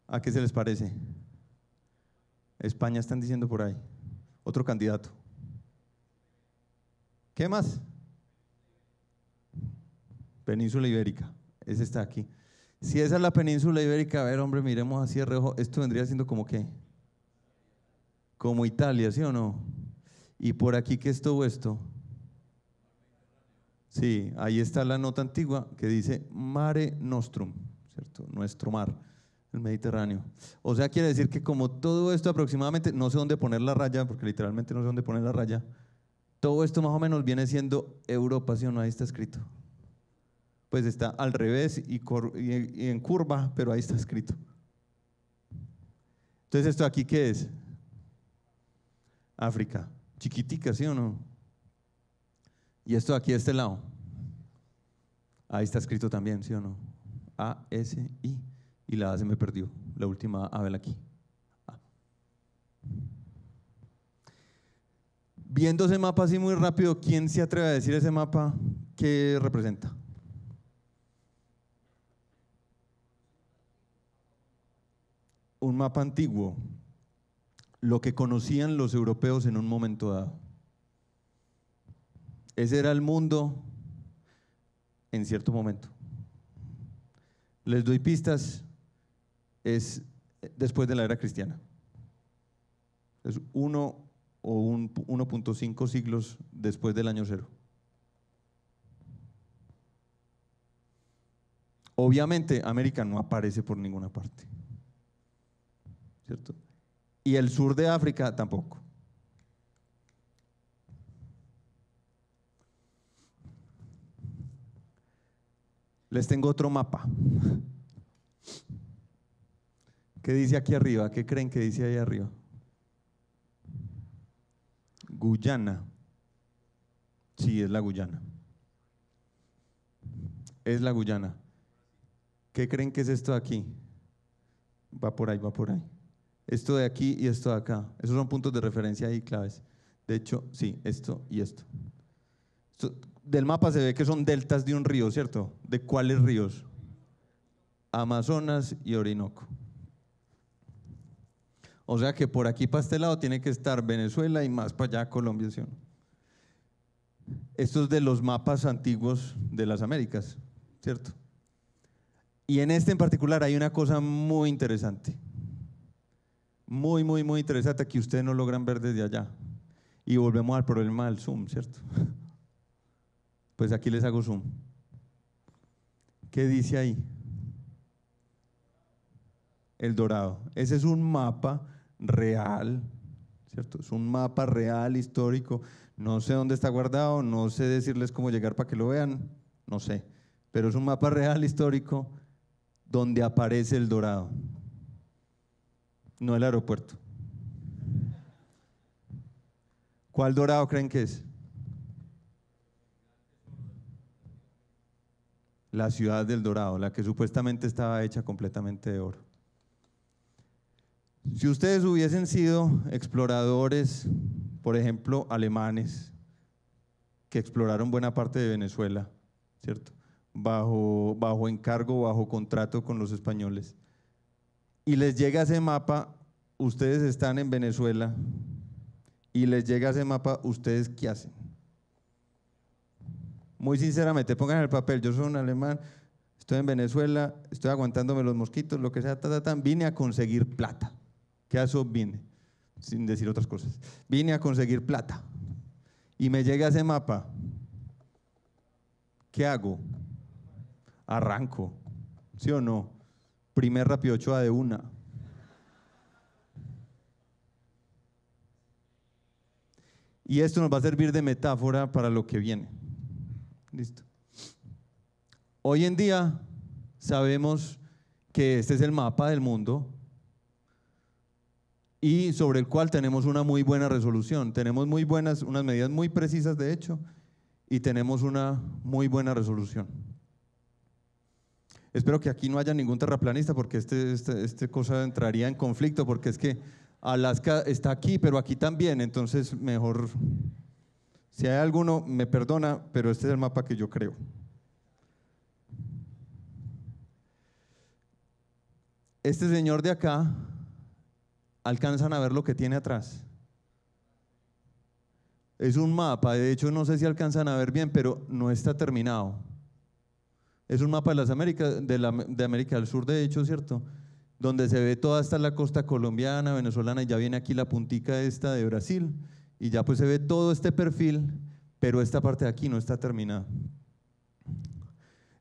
¿A qué se les parece? España están diciendo por ahí. Otro candidato. ¿Qué más? Península Ibérica. Ese está aquí. Si esa es la península ibérica, a ver, hombre, miremos así de reojo. Esto vendría siendo como qué? Como Italia, ¿sí o no? Y por aquí, ¿qué es todo esto? Sí, ahí está la nota antigua que dice Mare Nostrum, ¿cierto? Nuestro mar, el Mediterráneo. O sea, quiere decir que como todo esto aproximadamente, no sé dónde poner la raya, porque literalmente no sé dónde poner la raya, todo esto más o menos viene siendo Europa, ¿sí o no? Ahí está escrito. Pues está al revés y en curva, pero ahí está escrito. Entonces, ¿esto aquí qué es? África. Chiquitica, ¿sí o no? Y esto aquí de este lado. Ahí está escrito también, ¿sí o no? A, S, I. Y la A se me perdió. La última A, vela aquí. A. Viendo ese mapa así muy rápido, ¿quién se atreve a decir ese mapa qué representa? Un mapa antiguo, lo que conocían los europeos en un momento dado. Ese era el mundo en cierto momento. Les doy pistas, es después de la era cristiana. Es 1 o 1.5 siglos después del año cero. Obviamente, América no aparece por ninguna parte, ¿cierto? Y el sur de África tampoco. Les tengo otro mapa. ¿Qué dice aquí arriba? ¿Qué creen que dice ahí arriba? Guyana. Sí, es la Guyana. Es la Guyana. ¿Qué creen que es esto de aquí? Va por ahí, va por ahí. Esto de aquí y esto de acá. Esos son puntos de referencia ahí claves. De hecho, sí, esto y esto. Del mapa se ve que son deltas de un río, ¿cierto? ¿De cuáles ríos? Amazonas y Orinoco. O sea que por aquí para este lado tiene que estar Venezuela y más para allá Colombia, ¿sí o no? Esto es de los mapas antiguos de las Américas, ¿cierto? Y en este en particular hay una cosa muy interesante. Muy, muy, muy interesante que ustedes no logran ver desde allá. Y volvemos al problema del zoom, ¿cierto? Pues aquí les hago zoom. ¿Qué dice ahí? El Dorado. Ese es un mapa real, ¿cierto? Es un mapa real, histórico. No sé dónde está guardado, no sé decirles cómo llegar para que lo vean, no sé. Pero es un mapa real, histórico, donde aparece el Dorado. No el aeropuerto. ¿Cuál Dorado creen que es? La ciudad del Dorado, la que supuestamente estaba hecha completamente de oro. Si ustedes hubiesen sido exploradores, por ejemplo, alemanes, que exploraron buena parte de Venezuela, ¿cierto? Bajo encargo, bajo contrato con los españoles, y les llega ese mapa, ustedes están en Venezuela, y les llega ese mapa, ¿ustedes qué hacen? Muy sinceramente, pongan en el papel, yo soy un alemán, estoy en Venezuela, estoy aguantándome los mosquitos, lo que sea, vine a conseguir plata. ¿Qué a eso vine? Sin decir otras cosas. Vine a conseguir plata. Y me llega ese mapa. ¿Qué hago? Arranco. ¿Sí o no? Primer Rápido Ochoa de una. Y esto nos va a servir de metáfora para lo que viene. Listo. Hoy en día sabemos que este es el mapa del mundo y sobre el cual tenemos una muy buena resolución. Tenemos muy buenas, unas medidas muy precisas de hecho, y tenemos una muy buena resolución. Espero que aquí no haya ningún terraplanista porque este cosa entraría en conflicto porque es que Alaska está aquí, pero aquí también, entonces mejor, si hay alguno, me perdona, pero este es el mapa que yo creo. Este señor de acá, ¿alcanzan a ver lo que tiene atrás? Es un mapa, de hecho no sé si alcanzan a ver bien, pero no está terminado. Es un mapa de las Américas, de América del Sur, de hecho, ¿cierto? Donde se ve toda esta la costa colombiana, venezolana, y ya viene aquí la puntica esta de Brasil, y ya pues se ve todo este perfil, pero esta parte de aquí no está terminada.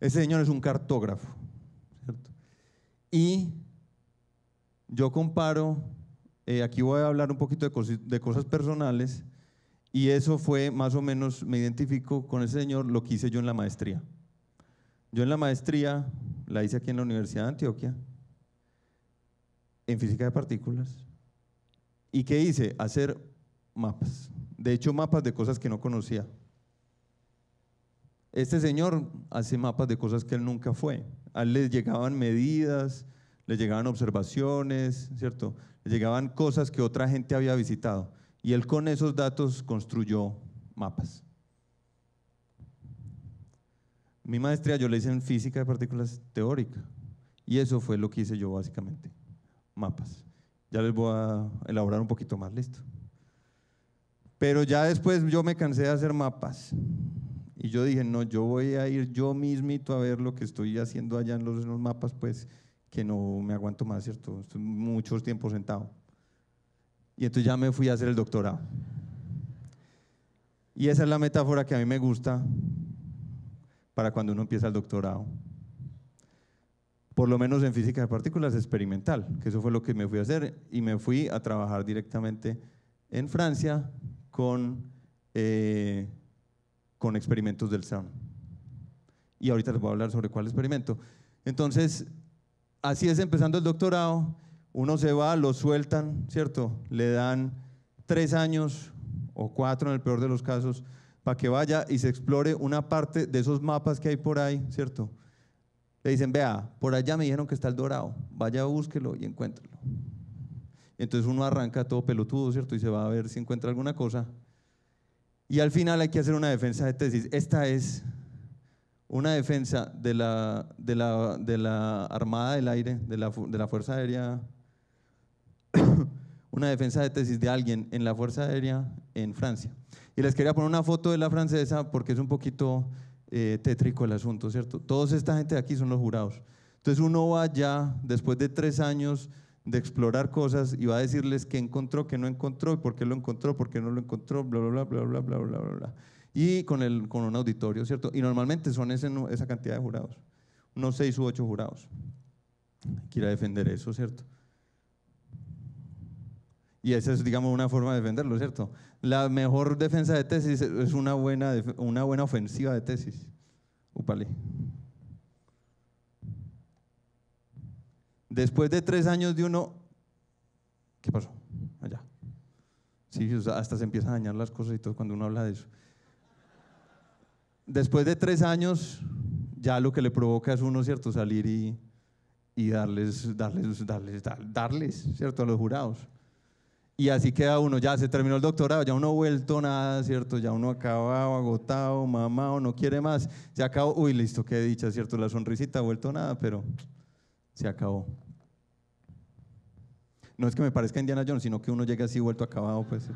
Ese señor es un cartógrafo, ¿cierto? Y yo comparo, aquí voy a hablar un poquito de cosas personales, y eso fue más o menos, me identifico con ese señor, lo que hice yo en la maestría. Yo en la maestría, la hice aquí en la Universidad de Antioquia, en física de partículas. ¿Y qué hice? Hacer mapas. De hecho, mapas de cosas que no conocía. Este señor hace mapas de cosas que él nunca fue. A él le llegaban medidas, le llegaban observaciones, ¿cierto? Le llegaban cosas que otra gente había visitado. Y él con esos datos construyó mapas. Mi maestría yo la hice en física de partículas teórica. Y eso fue lo que hice yo básicamente. Mapas. Ya les voy a elaborar un poquito más, listo. Pero ya después yo me cansé de hacer mapas. Y yo dije, no, yo voy a ir yo mismito a ver lo que estoy haciendo allá en los mapas, pues que no me aguanto más, ¿cierto? Estoy mucho tiempo sentado. Y entonces ya me fui a hacer el doctorado. Y esa es la metáfora que a mí me gusta para cuando uno empieza el doctorado. por lo menos en física de partículas experimental, que eso fue lo que me fui a hacer, y me fui a trabajar directamente en Francia con experimentos del CERN. Y ahorita les voy a hablar sobre cuál experimento. Entonces, así es empezando el doctorado, uno se va, lo sueltan, ¿cierto? Le dan 3 años o 4 en el peor de los casos, para que vaya y se explore una parte de esos mapas que hay por ahí, ¿cierto? Le dicen, vea, por allá me dijeron que está el Dorado, vaya, búsquelo y encuéntrelo. Entonces uno arranca todo pelotudo, ¿cierto? Y se va a ver si encuentra alguna cosa. Y al final hay que hacer una defensa de tesis. Esta es una defensa de la Armada del Aire, de la Fuerza Aérea, una defensa de tesis de alguien en la Fuerza Aérea en Francia. Y les quería poner una foto de la francesa porque es un poquito tétrico el asunto, ¿cierto? Toda esta gente de aquí son los jurados. Entonces uno va ya, después de 3 años de explorar cosas, y va a decirles qué encontró, qué no encontró, y por qué lo encontró, por qué no lo encontró, bla, bla, bla, bla, bla, bla, bla, bla. Y con un auditorio, ¿cierto? Y normalmente son esa cantidad de jurados, unos 6 u 8 jurados. Hay que ir a defender eso, ¿cierto? Y esa es, digamos, una forma de defenderlo, ¿cierto? La mejor defensa de tesis es una buena ofensiva de tesis. Upale. Después de 3 años de uno... ¿Qué pasó? Allá. Sí, o sea, hasta se empiezan a dañar las cosas y todo cuando uno habla de eso. Después de 3 años, ya lo que le provoca es uno, ¿cierto? Salir y darles, ¿cierto? A los jurados. Y así queda uno, ya se terminó el doctorado, ya uno ha vuelto nada, ¿cierto? Ya uno acabado, agotado, mamado, no quiere más. Se acabó, uy, listo, qué dicha, ¿cierto? La sonrisita ha vuelto nada, pero se acabó. No es que me parezca Indiana Jones, sino que uno llega así vuelto acabado, pues.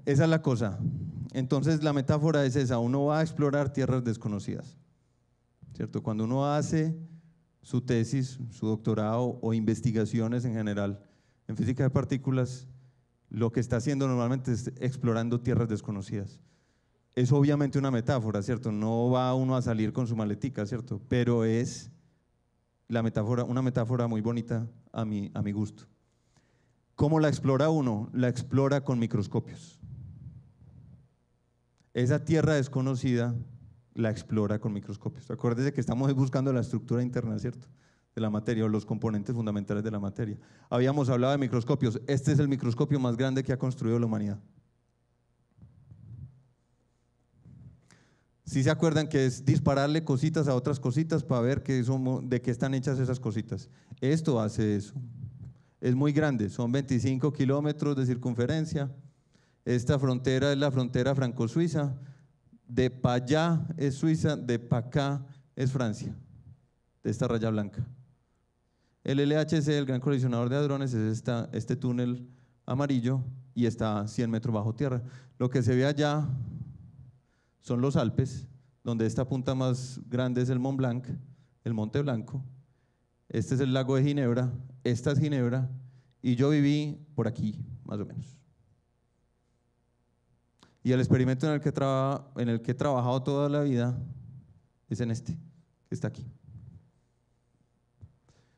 Esa es la cosa. Entonces la metáfora es esa, uno va a explorar tierras desconocidas, ¿cierto? Cuando uno hace su tesis, su doctorado o investigaciones en general en física de partículas, lo que está haciendo normalmente es explorando tierras desconocidas. Es obviamente una metáfora, ¿cierto? No va uno a salir con su maletica, ¿cierto? Pero es una metáfora muy bonita a mi gusto. ¿Cómo la explora uno? La explora con microscopios. Esa tierra desconocida la explora con microscopios. Acuérdense que estamos buscando la estructura interna, ¿cierto? De la materia o los componentes fundamentales de la materia. Habíamos hablado de microscopios. Este es el microscopio más grande que ha construido la humanidad. ¿Sí se acuerdan que es dispararle cositas a otras cositas para ver de qué están hechas esas cositas? Esto hace eso. Es muy grande, son 25 kilómetros de circunferencia. Esta frontera es la frontera franco-suiza. De para allá es Suiza, de para acá es Francia, de esta raya blanca. El LHC, el Gran Colisionador de Hadrones, es este túnel amarillo y está a 100 metros bajo tierra. Lo que se ve allá son los Alpes, donde esta punta más grande es el Mont Blanc, el Monte Blanco. Este es el lago de Ginebra, esta es Ginebra, y yo viví por aquí, más o menos. Y el experimento en el que he trabajado toda la vida es en este, que está aquí.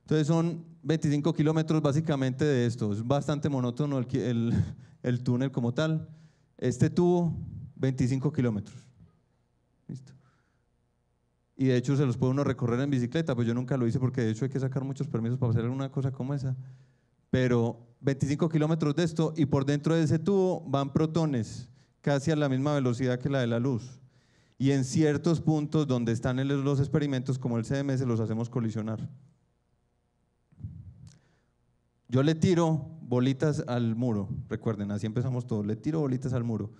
Entonces son 25 kilómetros básicamente de esto. Es bastante monótono el túnel como tal. Este tuvo 25 kilómetros. ¿Listo? Y de hecho se los puede uno recorrer en bicicleta, pues yo nunca lo hice porque de hecho hay que sacar muchos permisos para hacer una cosa como esa. Pero 25 kilómetros de esto, y por dentro de ese tubo van protones casi a la misma velocidad que la de la luz. Y en ciertos puntos donde están los experimentos, como el CMS, los hacemos colisionar. Yo le tiro bolitas al muro, recuerden, así empezamos todo, le tiro bolitas al muro.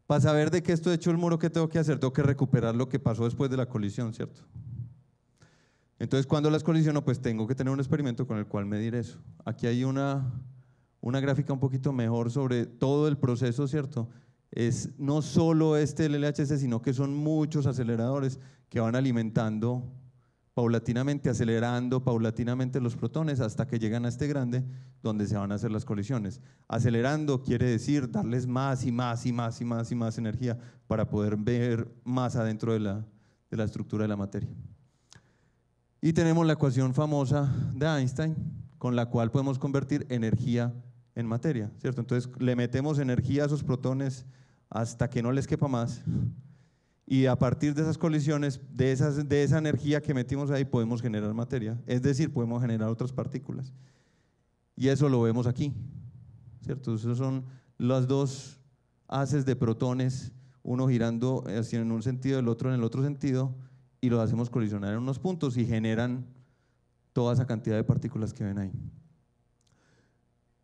Para saber de qué estoy hecho el muro, ¿qué tengo que hacer? Tengo que recuperar lo que pasó después de la colisión, ¿cierto? Entonces, cuando las colisiono, pues tengo que tener un experimento con el cual medir eso. Aquí hay una gráfica un poquito mejor sobre todo el proceso, ¿cierto? Es no solo el LHC, sino que son muchos aceleradores que van alimentando paulatinamente, acelerando paulatinamente los protones hasta que llegan a este grande donde se van a hacer las colisiones. Acelerando quiere decir darles más y más y más y más y más energía para poder ver más adentro de la estructura de la materia. Y tenemos la ecuación famosa de Einstein, con la cual podemos convertir energía en materia, ¿cierto? Entonces le metemos energía a esos protones hasta que no les quepa más. Y a partir de esas colisiones, de esa energía que metimos ahí, podemos generar materia. Es decir, podemos generar otras partículas. Y eso lo vemos aquí, ¿cierto? Esos son los dos haces de protones, uno girando hacia en un sentido, el otro en el otro sentido, y los hacemos colisionar en unos puntos y generan toda esa cantidad de partículas que ven ahí.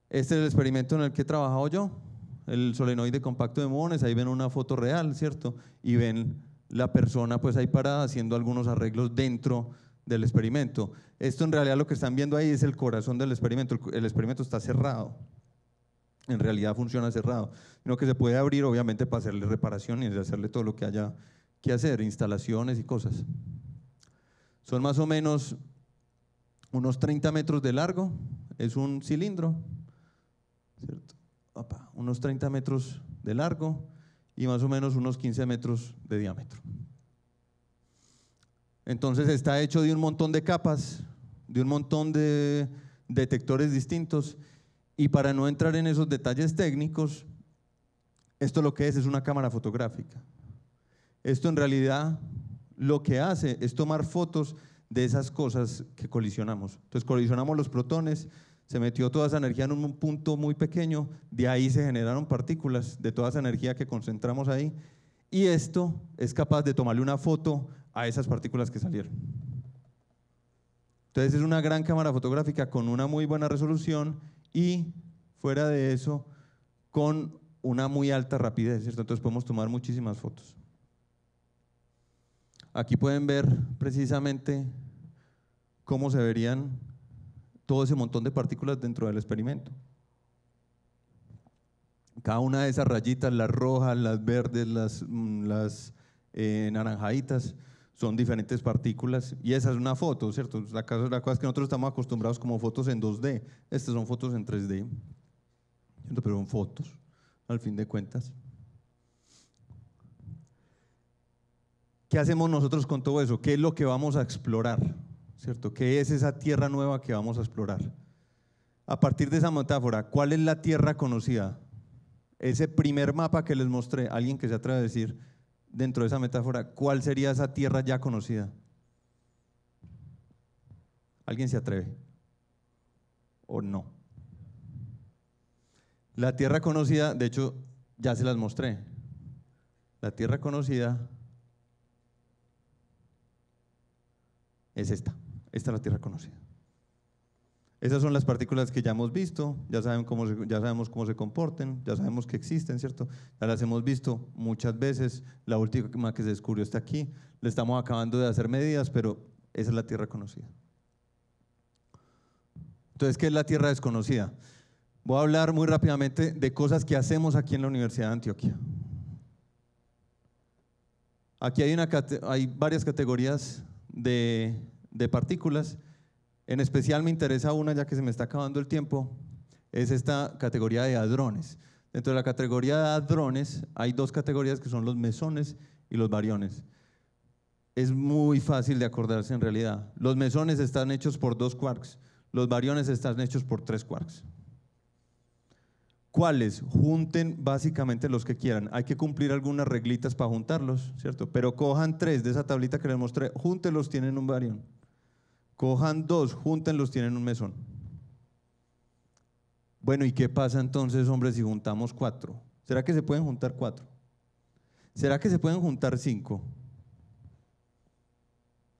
Este es el experimento en el que he trabajado yo, el solenoide compacto de muones. Ahí ven una foto real, ¿cierto? Y ven la persona pues ahí parada haciendo algunos arreglos dentro del experimento. Esto en realidad lo que están viendo ahí es el corazón del experimento. El experimento está cerrado. En realidad funciona cerrado, sino que se puede abrir obviamente para hacerle reparaciones y hacerle todo lo que haya que hacer, instalaciones y cosas. Son más o menos unos 30 metros de largo, es un cilindro, ¿cierto? Opa, unos 30 metros de largo y más o menos unos 15 metros de diámetro. Entonces está hecho de un montón de capas, de un montón de detectores distintos, y para no entrar en esos detalles técnicos, esto lo que es una cámara fotográfica. Esto en realidad lo que hace es tomar fotos de esas cosas que colisionamos. Entonces colisionamos los protones, se metió toda esa energía en un punto muy pequeño, de ahí se generaron partículas de toda esa energía que concentramos ahí, y esto es capaz de tomarle una foto a esas partículas que salieron. Entonces es una gran cámara fotográfica con una muy buena resolución y fuera de eso con una muy alta rapidez, ¿cierto? Entonces podemos tomar muchísimas fotos. Aquí pueden ver precisamente cómo se verían todo ese montón de partículas dentro del experimento. Cada una de esas rayitas, las rojas, las verdes, las naranjaditas, son diferentes partículas, y esa es una foto, ¿cierto? La cosa es que nosotros estamos acostumbrados como fotos en 2D, estas son fotos en 3D, ¿cierto? Pero son fotos, al fin de cuentas. ¿Qué hacemos nosotros con todo eso? ¿Qué es lo que vamos a explorar? ¿Cierto? ¿Qué es esa tierra nueva que vamos a explorar? A partir de esa metáfora, ¿cuál es la tierra conocida? Ese primer mapa que les mostré, alguien que se atreve a decir dentro de esa metáfora, ¿cuál sería esa tierra ya conocida? ¿Alguien se atreve? ¿O no? La tierra conocida, de hecho, ya se las mostré. La tierra conocida es esta. Esta es la tierra conocida. Esas son las partículas que ya hemos visto, ya sabemos cómo se comportan, ya sabemos que existen, ¿cierto? Ya las hemos visto muchas veces, la última que se descubrió está aquí, le estamos acabando de hacer medidas, pero esa es la tierra conocida. Entonces, ¿qué es la tierra desconocida? Voy a hablar muy rápidamente de cosas que hacemos aquí en la Universidad de Antioquia. Aquí hay varias categorías de partículas. En especial me interesa una, ya que se me está acabando el tiempo, es esta categoría de hadrones. Dentro de la categoría de hadrones hay dos categorías que son los mesones y los bariones. Es muy fácil de acordarse en realidad. Los mesones están hechos por 2 quarks, los bariones están hechos por 3 quarks. ¿Cuáles? Junten básicamente los que quieran. Hay que cumplir algunas reglitas para juntarlos, ¿cierto? Pero cojan 3 de esa tablita que les mostré, júntenlos, tienen un barión. Cojan 2, júntenlos, tienen un mesón. Bueno, ¿y qué pasa entonces, hombre, si juntamos 4? ¿Será que se pueden juntar 4? ¿Será que se pueden juntar 5?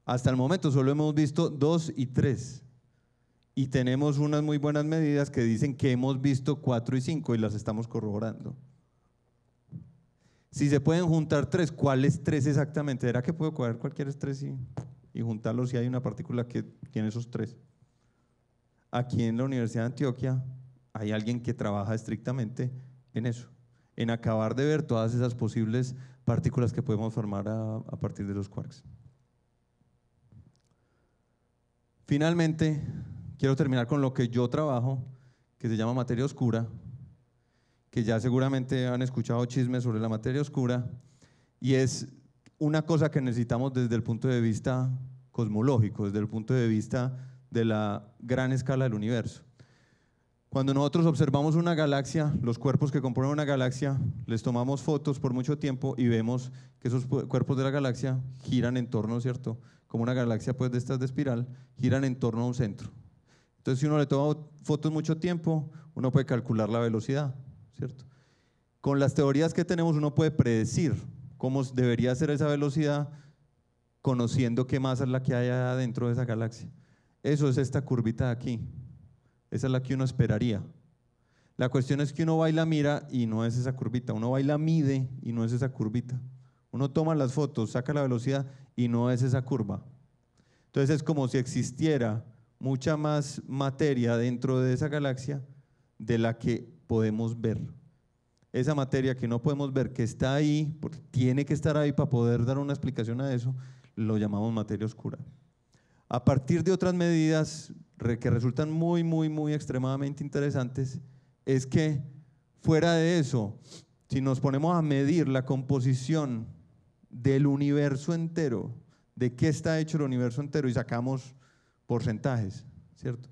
Hasta el momento solo hemos visto 2 y 3. Y tenemos unas muy buenas medidas que dicen que hemos visto 4 y 5 y las estamos corroborando. Si se pueden juntar 3, ¿cuáles 3 exactamente? ¿Será que puedo coger cualquier 3 y juntarlos si hay una partícula que tiene esos 3? Aquí en la Universidad de Antioquia hay alguien que trabaja estrictamente en eso, en acabar de ver todas esas posibles partículas que podemos formar a partir de los quarks. Finalmente, quiero terminar con lo que yo trabajo, que se llama materia oscura, que ya seguramente han escuchado chismes sobre la materia oscura, y es una cosa que necesitamos desde el punto de vista cosmológico, desde el punto de vista de la gran escala del universo. Cuando nosotros observamos una galaxia, los cuerpos que componen una galaxia, les tomamos fotos por mucho tiempo y vemos que esos cuerpos de la galaxia giran en torno, ¿cierto? Como una galaxia pues de estas de espiral, giran en torno a un centro. Entonces, si uno le toma fotos mucho tiempo, uno puede calcular la velocidad, ¿cierto? Con las teorías que tenemos, uno puede predecir cómo debería ser esa velocidad, conociendo qué masa es la que hay adentro de esa galaxia. Eso es esta curvita de aquí. Esa es la que uno esperaría. La cuestión es que uno va y la mira y no es esa curvita. Uno va y la mide y no es esa curvita. Uno toma las fotos, saca la velocidad y no es esa curva. Entonces es como si existiera mucha más materia dentro de esa galaxia de la que podemos ver. Esa materia que no podemos ver, que está ahí, porque tiene que estar ahí para poder dar una explicación a eso, lo llamamos materia oscura. A partir de otras medidas que resultan muy extremadamente interesantes, es que fuera de eso, si nos ponemos a medir la composición del universo entero, de qué está hecho el universo entero y sacamos porcentajes, ¿cierto?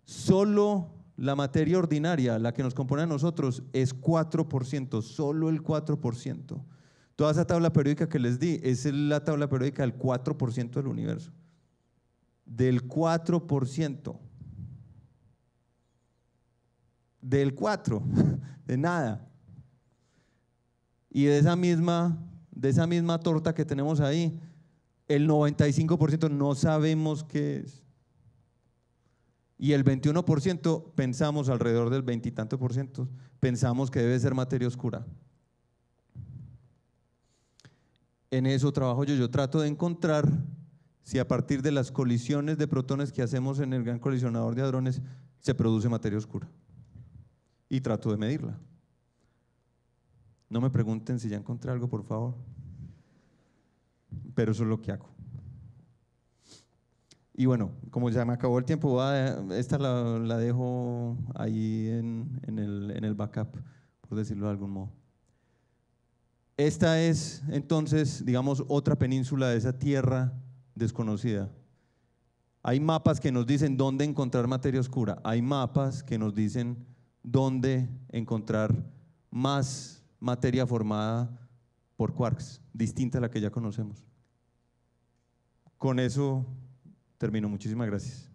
Solo la materia ordinaria, la que nos compone a nosotros, es 4%, solo el 4%. Toda esa tabla periódica que les di es la tabla periódica del 4% del universo. Del 4%. Del 4%, de nada. Y de esa misma torta que tenemos ahí, el 95% no sabemos qué es. Y el 21% pensamos, alrededor del 20 y tanto por ciento, pensamos que debe ser materia oscura. En eso trabajo yo trato de encontrar si a partir de las colisiones de protones que hacemos en el gran colisionador de hadrones se produce materia oscura. Y trato de medirla. No me pregunten si ya encontré algo, por favor. Pero eso es lo que hago. Y bueno, como ya me acabó el tiempo, esta la dejo ahí en el backup, por decirlo de algún modo. Esta es entonces, digamos, otra península de esa tierra desconocida. Hay mapas que nos dicen dónde encontrar materia oscura, hay mapas que nos dicen dónde encontrar más materia formada por quarks, distinta a la que ya conocemos. Con eso termino. Muchísimas gracias.